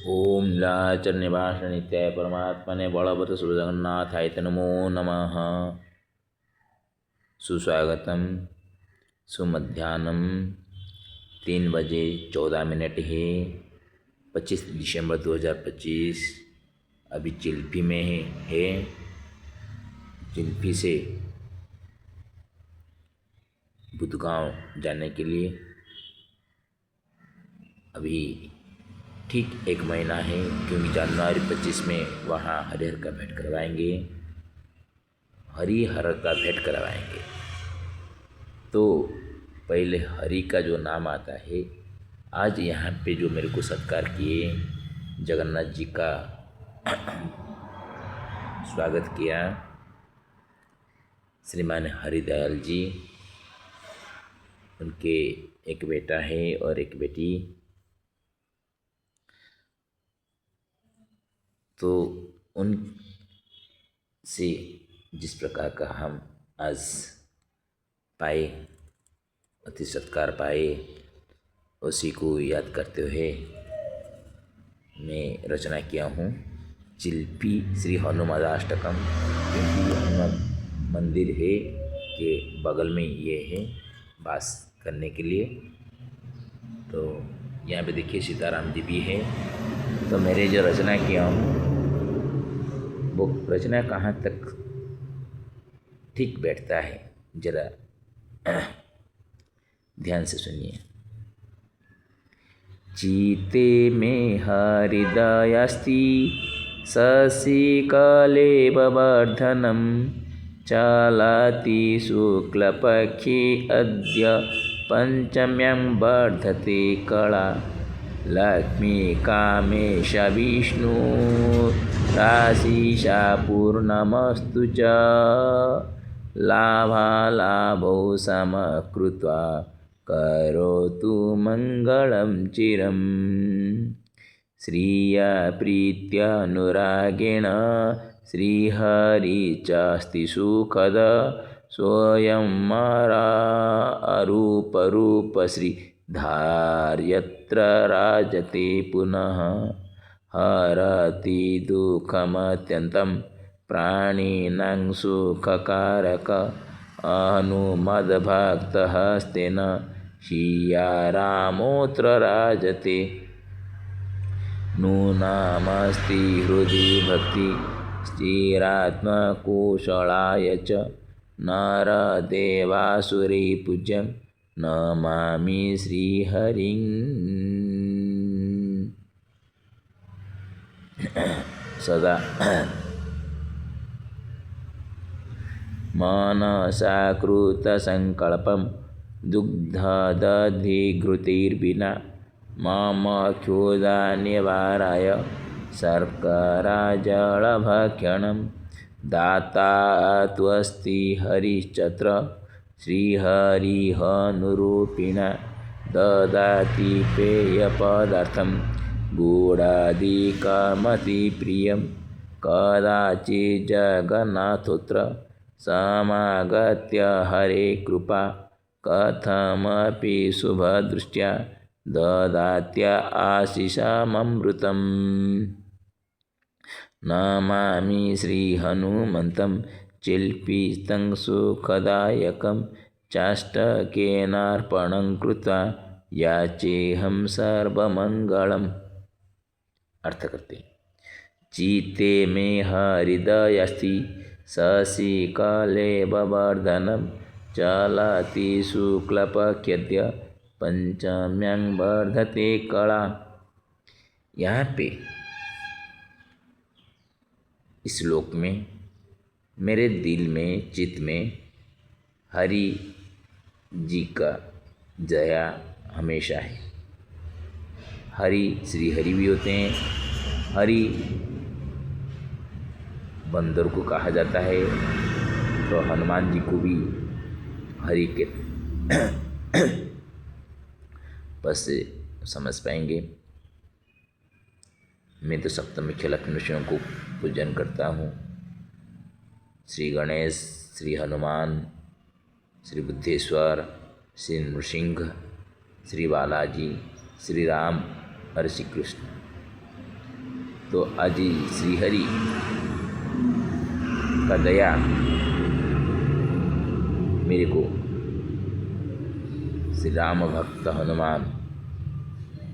ओम नीलाचल निवास नित्याय परमात्मने बलवत सुजगन्नाथाय नमो नमः। सुस्वागतम। सुमध्याह्नम। 3 बजे 14 मिनट है। 25 दिसंबर 2025। अभी चिल्फी में है। चिल्फी से बुधगांव जाने के लिए अभी ठीक 1 महीना है, क्योंकि जनवरी 25 में वहाँ हरिहर का भेंट करवाएंगे। हरिहर का भेंट करवाएंगे तो पहले हरि का जो नाम आता है, आज यहाँ पे जो मेरे को सत्कार किए, जगन्नाथ जी का स्वागत किया, श्रीमान हरिदयाल जी, उनके एक बेटा है और एक बेटी। तो उन से जिस प्रकार का हम आज पाए, अति सत्कार पाए, उसी को याद करते हुए मैं रचना किया हूँ चिल्फी श्री हनुमदाष्टकम। क्योंकि हनुमान मंदिर है के बगल में ये है वास करने के लिए। तो यहाँ पे देखिए सीताराम जी भी है। तो मेरे जो रचना किया हूँ वो रचना कहाँ तक ठीक बैठता है, जरा ध्यान से सुनिए। चीते में हृदयस्ति शशिकले बवर्धनं चलति शुक्लपक्षे अद्य पंचम्यां वर्धते कला लक्ष्मीकामेश विष्णु राशिषा पूर्णमस्तु च लाभालाभौ समकृत्वा करोतु मंगलं चिरं। श्रिया प्रीत्यानुरागेण श्रीहरिचास्ति सुखद स्वयं अरूपरूप श्रीधार्यत्र राजते पुनः हरति दुःखमत्यन्तं प्राणिनां सुखकारक हनुमद्भक्तहस्तेन सियारामोऽत्र राजते। नूनामस्ति हृदि भक्ति स्थिरात्मकुशलाय च नरदेवासुरै पूज्यं नमामि श्रीहरिं। सदा मनसा कृतसंकल्पं दुग्धदधिघृतैर्विना मम क्षुधानिवाराय शर्कराजलभक्षणं दाता त्वस्ति हरिश्चत्र श्रीहरिहनुरूपिणा ददाति पेयपदार्थं गूढादिकमतिप्रियं कदाचित् जगन्नाथोऽत्र समागत्य हरे कृपा कथमपि शुभदृष्ट्या ददात्य आशिषममृतम्। नमामि श्रीहनुमन्तं चिल्फीस्तं सुखदायकं चाष्टकेनार्पणं कृत्वा याचेऽहं सर्वमङ्गलम्। अर्थ करते हैं। चीते में हृदयस्ति शशिकले बवर्धनं चलति शुक्लपक्षेऽद्य पंचम्यां वर्धते कला। यहाँ पे इस श्लोक में मेरे दिल में, चित्त में हरि जी का जया हमेशा है। हरि श्री हरि भी होते हैं। हरि बंदर को कहा जाता है, तो हनुमान जी को भी हरि के बस समझ पाएंगे। मैं तो सप्तमुखी लक्ष्मी नृसिंह को पूजन करता हूँ। श्री गणेश, श्री हनुमान, श्री बुद्धेश्वर, श्री नृसिंह, श्री बालाजी, श्री राम और श्री कृष्ण। तो आज श्रीहरि का दया मेरे को श्री राम भक्त हनुमान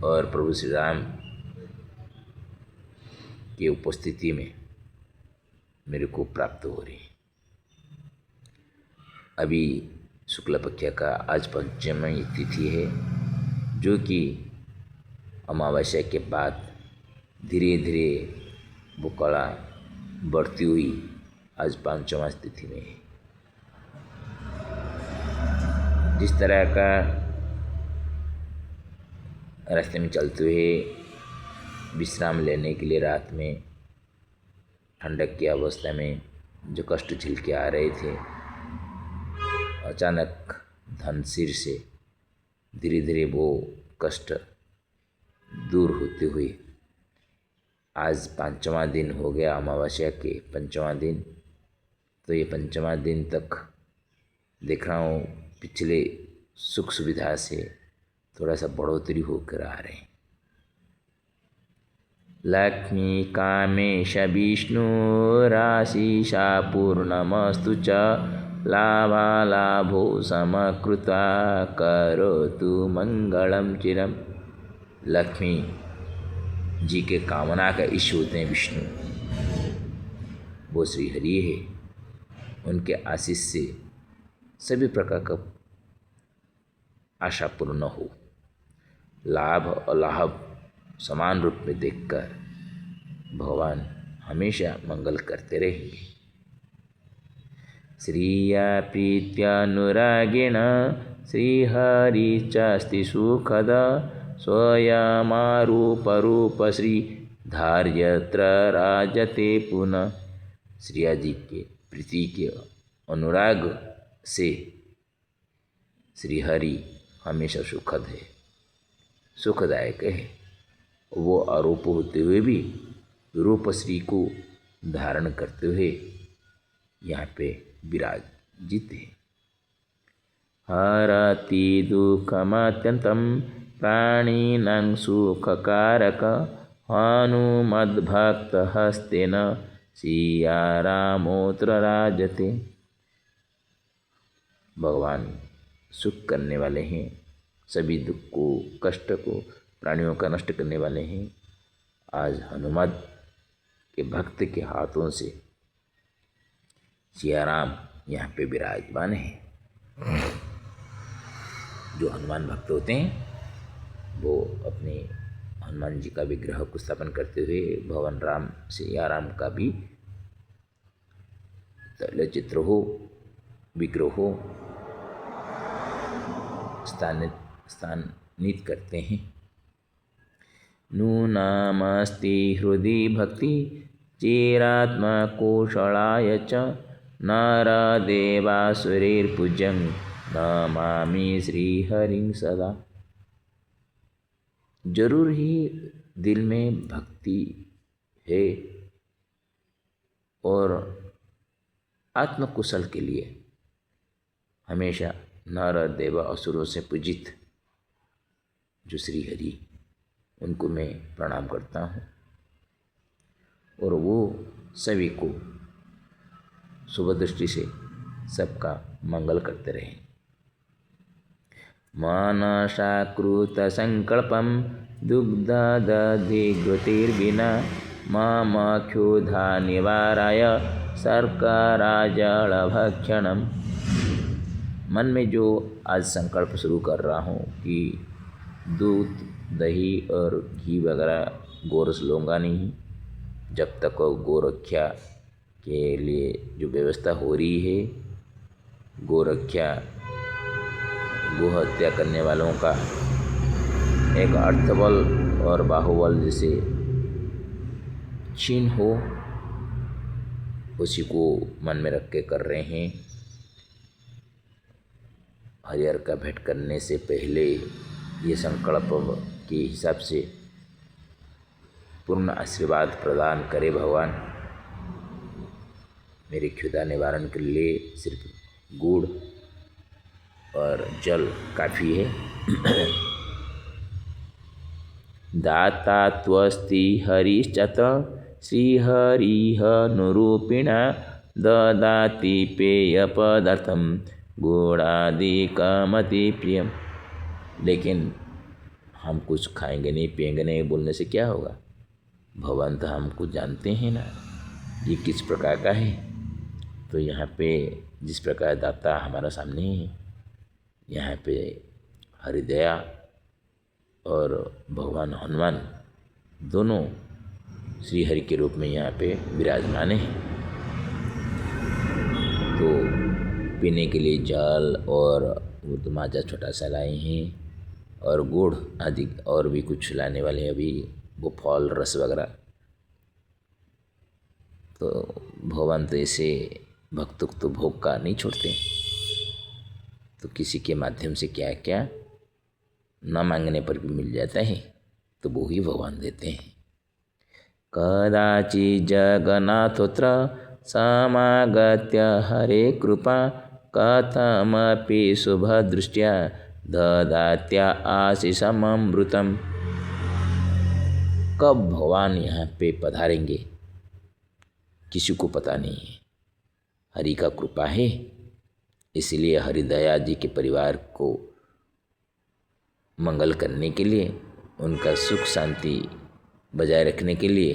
और प्रभु श्री राम की उपस्थिति में मेरे को प्राप्त हो रही। अभी शुक्ल पक्ष का आज पंचमी तिथि है, जो कि अमावस्या के बाद धीरे धीरे वो कला बढ़ती हुई आज पंचमा तिथि में है। जिस तरह का रास्ते में चलते हुए विश्राम लेने के लिए रात में ठंडक की अवस्था में जो कष्ट झेल के आ रहे थे, अचानक धन सिर से धीरे धीरे वो कष्ट दूर होते हुए आज पांचवा दिन हो गया, अमावस्या के पंचवा दिन। तो ये पंचवा दिन तक देख रहा हूँ पिछले सुख सुविधा से थोड़ा सा बढ़ोतरी होकर आ रहे हैं। लक्ष्मी कामेश विष्णु राशिषा पूर्णमस्तु च लाभालाभो समकृता करोतु मंगलम चिरम। लक्ष्मी जी के कामना का ईश्वर होते हैं विष्णु, वो श्री हरि है। उनके आशीष से सभी प्रकार का आशा पूर्ण हो, लाभ अलाभ समान रूप में देखकर भगवान हमेशा मंगल करते रहेंगे। श्रिया प्रीत्यानुरागेण श्रीहरि चास्ति सुखद स्वयमारूप श्री धार्यत्र राजते पुनः। श्रिया जी के प्रीति के अनुराग से श्रीहरि हमेशा सुखद है, सुखदायक है। वो आरोप होते हुए भी रूप श्री को धारण करते हुए यहाँ पे विराजित है। हरति दुःखमत्यन्तं प्राणिनां सुखकारक हनुमद्भक्तहस्तेन सियारामोऽत्र राजते। भगवान सुख करने वाले हैं, सभी दुख को कष्ट को प्राणियों का नष्ट करने वाले हैं। आज हनुमान के भक्त के हाथों से सियाराम यहाँ पे विराजमान है। जो हनुमान भक्त होते हैं वो अपने हनुमान जी का विग्रह को स्थापन करते हुए भगवान राम सियाराम का भी तैलचित्र हो, विग्रह हो स्थानित करते हैं। नूनामस्ति हृदि भक्ति चेरात्मा कौशलाय च नरदेवासुरैर्पूज्यं नमामि श्रीहरिं सदा। जरूर ही दिल में भक्ति है और आत्मकुशल के लिए हमेशा नर देव असुरों से पूजित जो श्री हरि, उनको मैं प्रणाम करता हूँ और वो सभी को शुभ दृष्टि से सबका मंगल करते रहें। मनसाकृत संकल्पम दुग्धदधिघृतिर्विना मम क्षुधा निवाराय शर्कराजलभक्षणम। मन में जो आज संकल्प शुरू कर रहा हूँ कि दूध दही और घी वगैरह गोरस लूँगा नहीं जब तक गोरक्षा के लिए जो व्यवस्था हो रही है, गोरक्षा गो हत्या करने वालों का एक अर्थबल और बाहुबल जैसे छीन हो, उसी को मन में रख के कर रहे हैं। हरिहर का भेंट करने से पहले ये संकल्प के हिसाब से पूर्ण आशीर्वाद प्रदान करे भगवान। मेरी क्षुधा निवारण के लिए सिर्फ गुड़ और जल काफ़ी है। दाता त्वस्ति हरिश्चत श्रीहरिहनुरूपिणा ददाति पेयपदार्थं गुणादिकमतिप्रियम्। लेकिन हम कुछ खाएंगे नहीं पिएंगे नहीं बोलने से क्या होगा? भगवान तो हमको जानते हैं ना ये किस प्रकार का है। तो यहाँ पे जिस प्रकार दाता हमारा सामने है, यहाँ पे हरिदया और भगवान हनुमान दोनों श्री हरि के रूप में यहाँ पे विराजमान हैं। तो पीने के लिए जल और वो माजा छोटा सा लाए हैं और गुड़ आदि और भी कुछ लाने वाले हैं अभी, वो फल रस वगैरह। तो भगवान तो ऐसे भक्तों को तो भोग का नहीं छोड़ते, तो किसी के माध्यम से क्या क्या न मांगने पर भी मिल जाता है, तो वो ही भगवान देते हैं। कदाचि जगन्नाथोत्र समागत्य हरे कृपा कथमपि शुभदृष्ट्या ददात्या आशीषमृतम्। कब भगवान यहाँ पे पधारेंगे किसी को पता नहीं है। हरि का कृपा है, इसलिए हरिदया जी के परिवार को मंगल करने के लिए, उनका सुख शांति बजाय रखने के लिए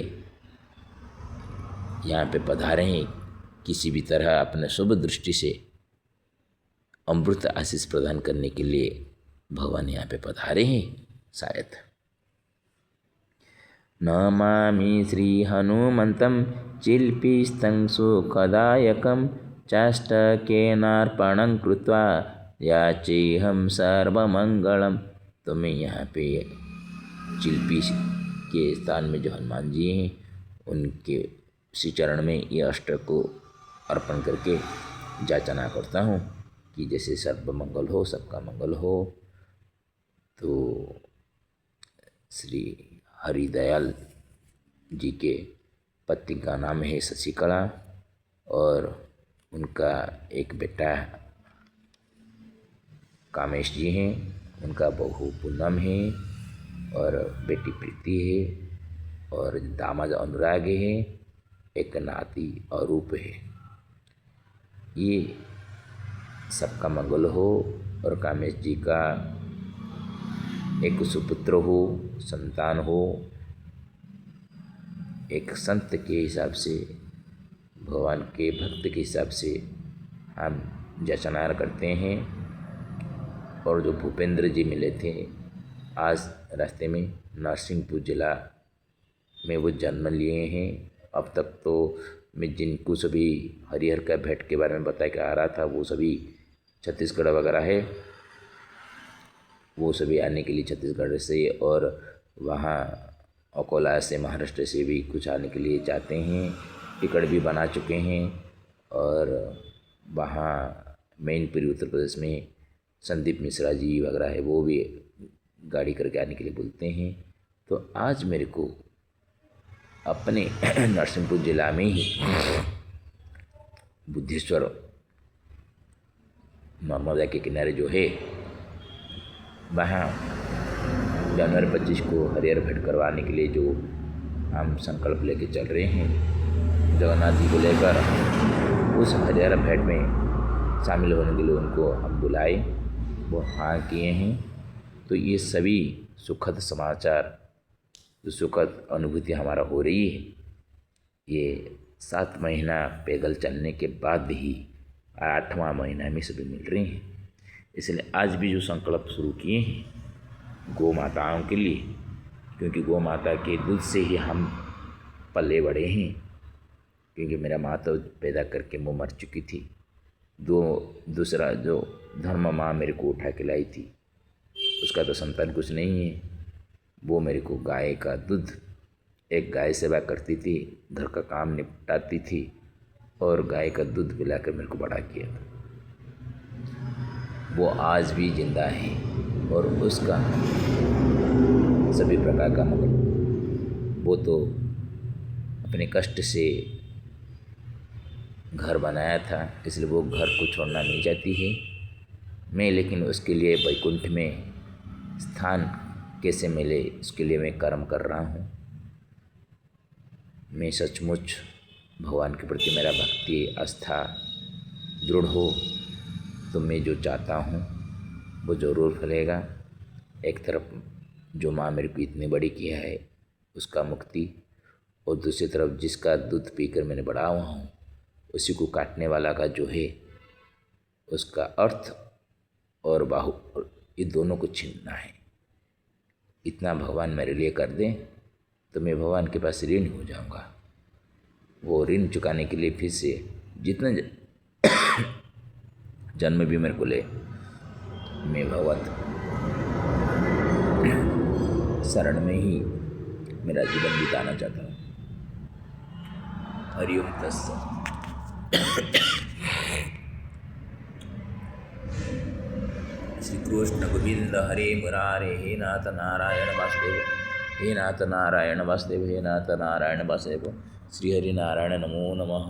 यहाँ पे पधारे हैं। किसी भी तरह अपने शुभ दृष्टि से अमृत आशीष प्रदान करने के लिए भगवान यहाँ पे पधारे हैं शायद। नमामि श्री हनुमन्तं चिल्पिस्तं सुखदायकं चाष्टकेनार्पणं कृत्वा याचेहं सर्वमंगलम। तो मैं यहाँ पे चिल्पी के स्थान में जो हनुमान जी हैं उनके श्री चरण में ये अष्टक को अर्पण करके याचना करता हूँ कि जैसे सर्व मंगल हो, सबका मंगल हो। तो श्री हरिदयाल जी के पति का नाम है शशिकला और उनका एक बेटा कामेश जी हैं, उनका बहू पूनम है और बेटी प्रीति है और दामाद अनुराग है, एक नाती अरूप है। ये सबका मंगल हो और कामेश जी का एक सुपुत्र हो, संतान हो। एक संत के हिसाब से, भगवान के भक्त के हिसाब से हम जशनार करते हैं। और जो भूपेंद्र जी मिले थे आज रास्ते में, नरसिंहपुर जिला में वो जन्म लिए हैं। अब तक तो मैं जिनको सभी हरिहर का भेंट के बारे में बता के आ रहा था वो सभी छत्तीसगढ़ वगैरह है, वो सभी आने के लिए छत्तीसगढ़ से और वहाँ अकोला से महाराष्ट्र से भी कुछ आने के लिए चाहते हैं, टिकट भी बना चुके हैं। और वहाँ मैनपुरी उत्तर प्रदेश में संदीप मिश्रा जी वगैरह है, वो भी गाड़ी करके आने के लिए बोलते हैं। तो आज मेरे को अपने नरसिंहपुर जिला में ही बुद्धेश्वर नर्मदा के किनारे जो है वहाँ जनवरी 25 को हरिहर भेंट करवाने के लिए जो हम संकल्प लेके चल रहे हैं जगन्नाथ जी को लेकर, उस हरिहर भेंट में शामिल होने के लिए उनको हम बुलाए, वो हाँ किए हैं। तो ये सभी सुखद समाचार, जो सुखद अनुभूति हमारा हो रही है, ये 7 महीना पैदल चलने के बाद ही 8वां महीना में सभी मिल रही हैं। इसलिए आज भी जो संकल्प शुरू किए हैं गौ माताओं के लिए, क्योंकि गौ माता के दूध से ही हम पले बड़े हैं। क्योंकि मेरा माँ तो पैदा करके वो मर चुकी थी, दूसरा जो धर्म माँ मेरे को उठा के लाई थी उसका तो संतान कुछ नहीं है। वो मेरे को गाय का दूध, एक गाय सेवा करती थी, घर का काम निपटाती थी और गाय का दूध पिलाकर मेरे को बड़ा किया था। वो आज भी जिंदा है और उसका सभी प्रकार का मंगल। वो तो अपने कष्ट से घर बनाया था, इसलिए वो घर को छोड़ना नहीं चाहती है। मैं लेकिन उसके लिए वैकुंठ में स्थान कैसे मिले उसके लिए मैं कर्म कर रहा हूँ। मैं सचमुच भगवान के प्रति मेरा भक्ति आस्था दृढ़ हो तो मैं जो चाहता हूँ वो ज़रूर फलेगा। एक तरफ जो माँ मेरे को इतनी बड़ी किया है उसका मुक्ति, और दूसरी तरफ जिसका दूध पीकर मैंने बड़ा हुआ हूँ उसी को काटने वाला का जो है उसका अर्थ और बाहु ये दोनों को छीनना है। इतना भगवान मेरे लिए कर दें तो मैं भगवान के पास ऋणी हो जाऊंगा। वो ऋण चुकाने के लिए फिर से जितने जन्म भी मेरे को ले, मैं भगवत शरण में ही मेरा जीवन बिताना चाहता हूँ। हरि ओम तत्सत। श्री कृष्ण गोविंद हरे मुरारे, हे नाथ नारायण वासुदेव, हे नाथ नारायण वासुदेव, हे नाथ नारायण वासुदेव। श्री हरि नारायण नमो नमः।